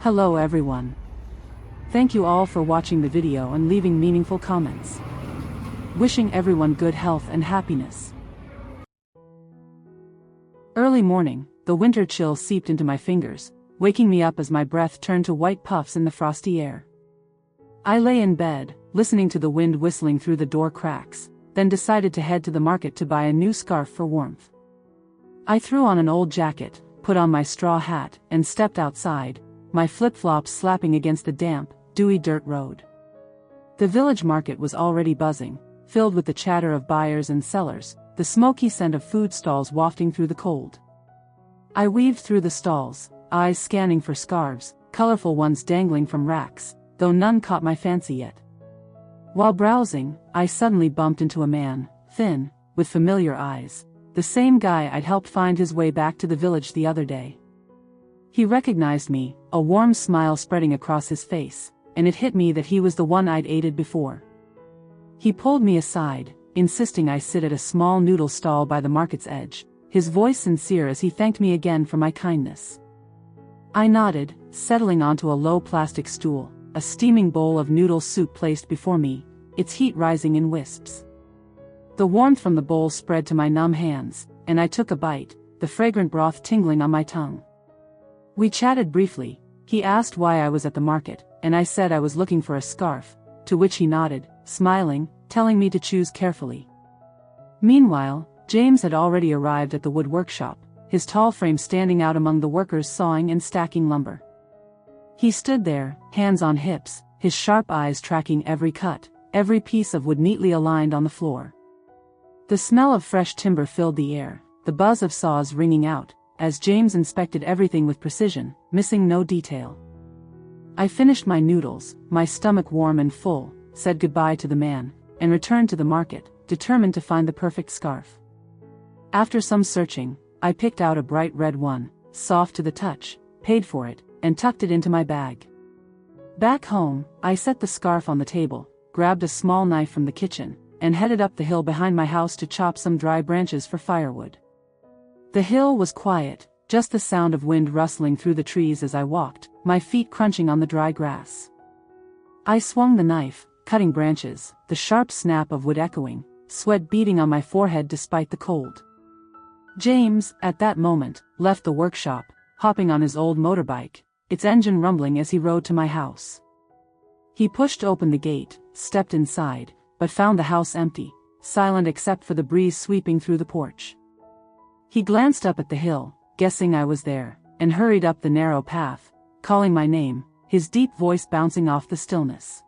Hello everyone. Thank you all for watching the video and leaving meaningful comments. Wishing everyone good health and happiness. Early morning, the winter chill seeped into my fingers, waking me up as my breath turned to white puffs in the frosty air. I lay in bed, listening to the wind whistling through the door cracks, then decided to head to the market to buy a new scarf for warmth. I threw on an old jacket, put on my straw hat, and stepped outside, my flip-flops slapping against the damp, dewy dirt road. The village market was already buzzing, filled with the chatter of buyers and sellers, the smoky scent of food stalls wafting through the cold. I weaved through the stalls, eyes scanning for scarves, colorful ones dangling from racks, though none caught my fancy yet. While browsing, I suddenly bumped into a man, thin, with familiar eyes, the same guy I'd helped find his way back to the village the other day. He recognized me, a warm smile spreading across his face, and it hit me that he was the one I'd aided before. He pulled me aside, insisting I sit at a small noodle stall by the market's edge, his voice sincere as he thanked me again for my kindness. I nodded, settling onto a low plastic stool, a steaming bowl of noodle soup placed before me, its heat rising in wisps. The warmth from the bowl spread to my numb hands, and I took a bite, the fragrant broth tingling on my tongue. We chatted briefly. He asked why I was at the market, and I said I was looking for a scarf, to which he nodded, smiling, telling me to choose carefully. Meanwhile, James had already arrived at the wood workshop, his tall frame standing out among the workers sawing and stacking lumber. He stood there, hands on hips, his sharp eyes tracking every cut, every piece of wood neatly aligned on the floor. The smell of fresh timber filled the air, the buzz of saws ringing out, as James inspected everything with precision, missing no detail. I finished my noodles, my stomach warm and full, said goodbye to the man, and returned to the market, determined to find the perfect scarf. After some searching, I picked out a bright red one, soft to the touch, paid for it, and tucked it into my bag. Back home, I set the scarf on the table, grabbed a small knife from the kitchen, and headed up the hill behind my house to chop some dry branches for firewood. The hill was quiet, just the sound of wind rustling through the trees as I walked, my feet crunching on the dry grass. I swung the knife, cutting branches, the sharp snap of wood echoing, sweat beading on my forehead despite the cold. James, at that moment, left the workshop, hopping on his old motorbike, its engine rumbling as he rode to my house. He pushed open the gate, stepped inside, but found the house empty, silent except for the breeze sweeping through the porch. He glanced up at the hill, guessing I was there, and hurried up the narrow path, calling my name, his deep voice bouncing off the stillness.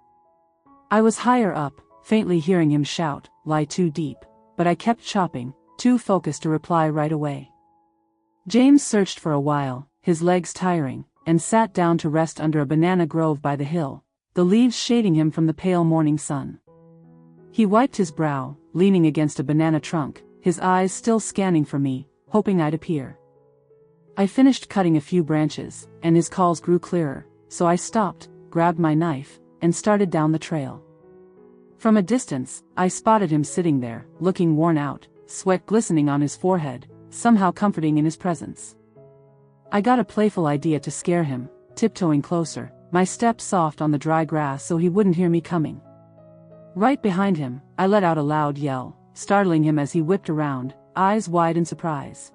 I was higher up, faintly hearing him shout, "Lie too deep," but I kept chopping, too focused to reply right away. James searched for a while, his legs tiring, and sat down to rest under a banana grove by the hill, the leaves shading him from the pale morning sun. He wiped his brow, leaning against a banana trunk, his eyes still scanning for me, hoping I'd appear. I finished cutting a few branches, and his calls grew clearer, so I stopped, grabbed my knife, and started down the trail. From a distance, I spotted him sitting there, looking worn out, sweat glistening on his forehead, somehow comforting in his presence. I got a playful idea to scare him, tiptoeing closer, my steps soft on the dry grass so he wouldn't hear me coming. Right behind him, I let out a loud yell, startling him as he whipped around, eyes wide in surprise.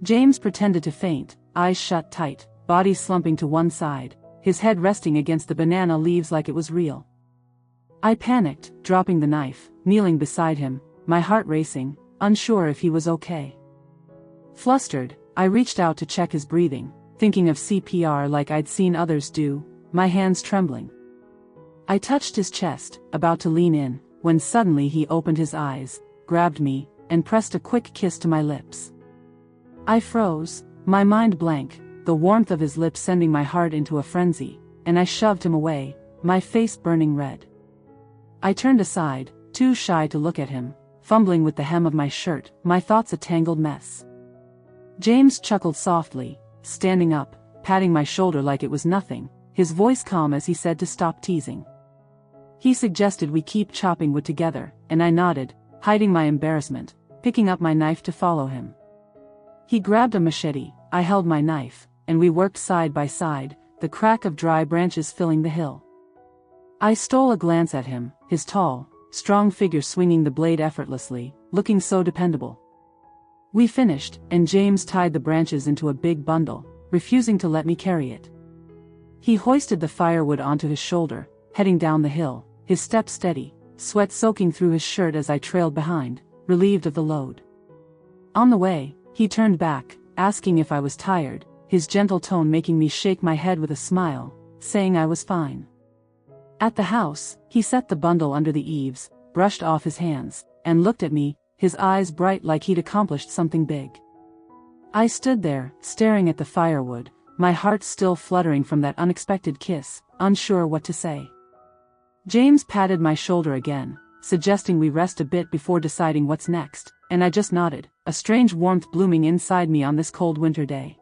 James pretended to faint, eyes shut tight, body slumping to one side, his head resting against the banana leaves like it was real. I panicked, dropping the knife, kneeling beside him, my heart racing, unsure if he was okay. Flustered, I reached out to check his breathing, thinking of CPR like I'd seen others do, my hands trembling. I touched his chest, about to lean in, when suddenly he opened his eyes, grabbed me, and pressed a quick kiss to my lips. I froze, my mind blank, the warmth of his lips sending my heart into a frenzy, and I shoved him away, my face burning red. I turned aside, too shy to look at him, fumbling with the hem of my shirt, my thoughts a tangled mess. James chuckled softly, standing up, patting my shoulder like it was nothing, his voice calm as he said to stop teasing. He suggested we keep chopping wood together, and I nodded, hiding my embarrassment, picking up my knife to follow him. He grabbed a machete, I held my knife, and we worked side by side, the crack of dry branches filling the hill. I stole a glance at him, his tall, strong figure swinging the blade effortlessly, looking so dependable. We finished, and James tied the branches into a big bundle, refusing to let me carry it. He hoisted the firewood onto his shoulder, heading down the hill, his step steady, sweat soaking through his shirt as I trailed behind, relieved of the load. On the way, he turned back, asking if I was tired, his gentle tone making me shake my head with a smile, saying I was fine. At the house, he set the bundle under the eaves, brushed off his hands, and looked at me, his eyes bright like he'd accomplished something big. I stood there, staring at the firewood, my heart still fluttering from that unexpected kiss, unsure what to say. James patted my shoulder again, suggesting we rest a bit before deciding what's next, and I just nodded, a strange warmth blooming inside me on this cold winter day.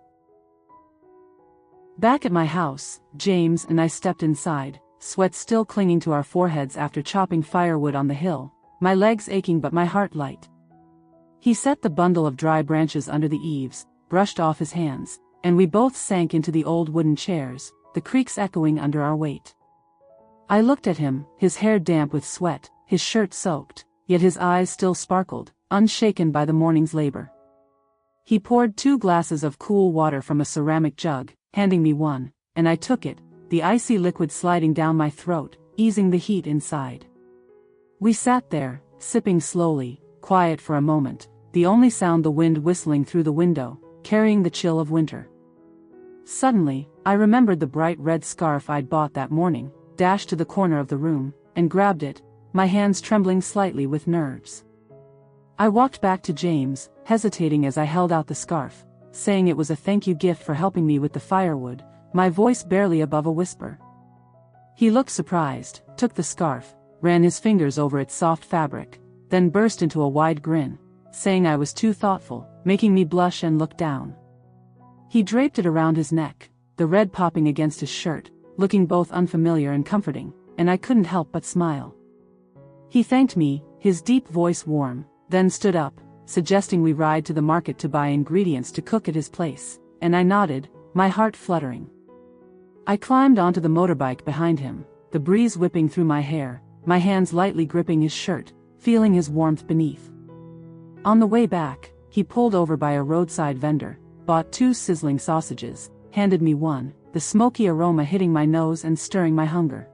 Back at my house, James and I stepped inside, sweat still clinging to our foreheads after chopping firewood on the hill, my legs aching but my heart light. He set the bundle of dry branches under the eaves, brushed off his hands, and we both sank into the old wooden chairs, the creaks echoing under our weight. I looked at him, his hair damp with sweat, his shirt soaked, yet his eyes still sparkled, unshaken by the morning's labor. He poured 2 glasses of cool water from a ceramic jug, handing me one, and I took it, the icy liquid sliding down my throat, easing the heat inside. We sat there, sipping slowly, quiet for a moment, the only sound the wind whistling through the window, carrying the chill of winter. Suddenly, I remembered the bright red scarf I'd bought that morning, dashed to the corner of the room, and grabbed it, my hands trembling slightly with nerves. I walked back to James, hesitating as I held out the scarf, saying it was a thank you gift for helping me with the firewood, my voice barely above a whisper. He looked surprised, took the scarf, ran his fingers over its soft fabric, then burst into a wide grin, saying I was too thoughtful, making me blush and look down. He draped it around his neck, the red popping against his shirt, looking both unfamiliar and comforting, and I couldn't help but smile. He thanked me, his deep voice warm, then stood up, suggesting we ride to the market to buy ingredients to cook at his place, and I nodded, my heart fluttering. I climbed onto the motorbike behind him, the breeze whipping through my hair, my hands lightly gripping his shirt, feeling his warmth beneath. On the way back, he pulled over by a roadside vendor, bought 2 sizzling sausages, handed me one, the smoky aroma hitting my nose and stirring my hunger.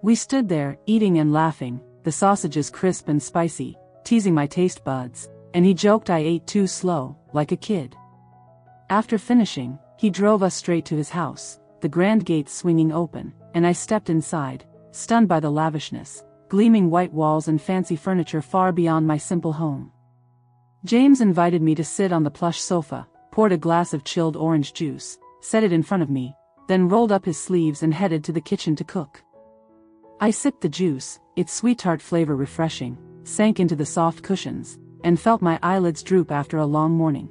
We stood there, eating and laughing, the sausages crisp and spicy, teasing my taste buds, and he joked I ate too slow, like a kid. After finishing, he drove us straight to his house, the grand gates swinging open, and I stepped inside, stunned by the lavishness, gleaming white walls and fancy furniture far beyond my simple home. James invited me to sit on the plush sofa, poured a glass of chilled orange juice, set it in front of me, then rolled up his sleeves and headed to the kitchen to cook. I sipped the juice, its sweet tart flavor refreshing, sank into the soft cushions, and felt my eyelids droop after a long morning.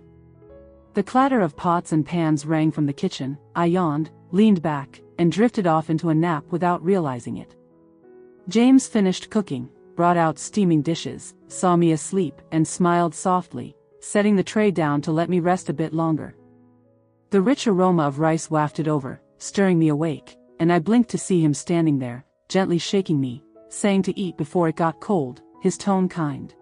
The clatter of pots and pans rang from the kitchen, I yawned, leaned back, and drifted off into a nap without realizing it. James finished cooking, brought out steaming dishes, saw me asleep, and smiled softly, setting the tray down to let me rest a bit longer. The rich aroma of rice wafted over, stirring me awake, and I blinked to see him standing there, gently shaking me, saying to eat before it got cold, his tone kind.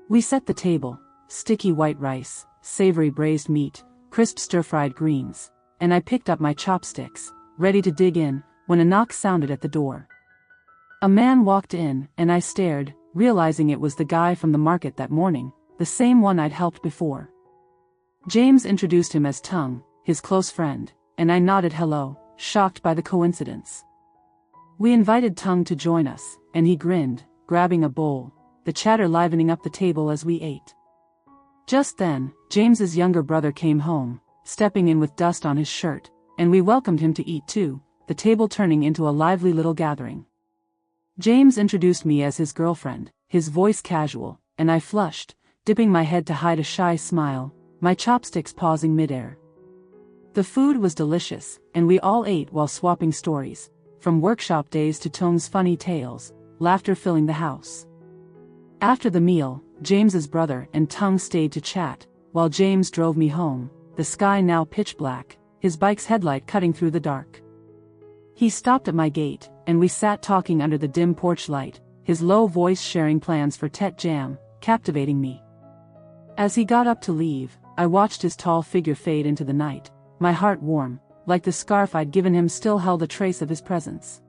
We set the table, sticky white rice, savory braised meat, crisp stir-fried greens, and I picked up my chopsticks, ready to dig in, when a knock sounded at the door. A man walked in, and I stared, realizing it was the guy from the market that morning, the same one I'd helped before. James introduced him as Tung, his close friend, and I nodded hello, shocked by the coincidence. We invited Tung to join us, and he grinned, grabbing a bowl, the chatter livening up the table as we ate. Just then, James's younger brother came home, stepping in with dust on his shirt, and we welcomed him to eat too, the table turning into a lively little gathering. James introduced me as his girlfriend, his voice casual, and I flushed, dipping my head to hide a shy smile, my chopsticks pausing midair. The food was delicious, and we all ate while swapping stories, from workshop days to Tung's funny tales, laughter filling the house. After the meal, James's brother and Tung stayed to chat, while James drove me home, the sky now pitch black, his bike's headlight cutting through the dark. He stopped at my gate, and we sat talking under the dim porch light, his low voice sharing plans for Tet Jam, captivating me. As he got up to leave, I watched his tall figure fade into the night, my heart warm, like the scarf I'd given him still held a trace of his presence.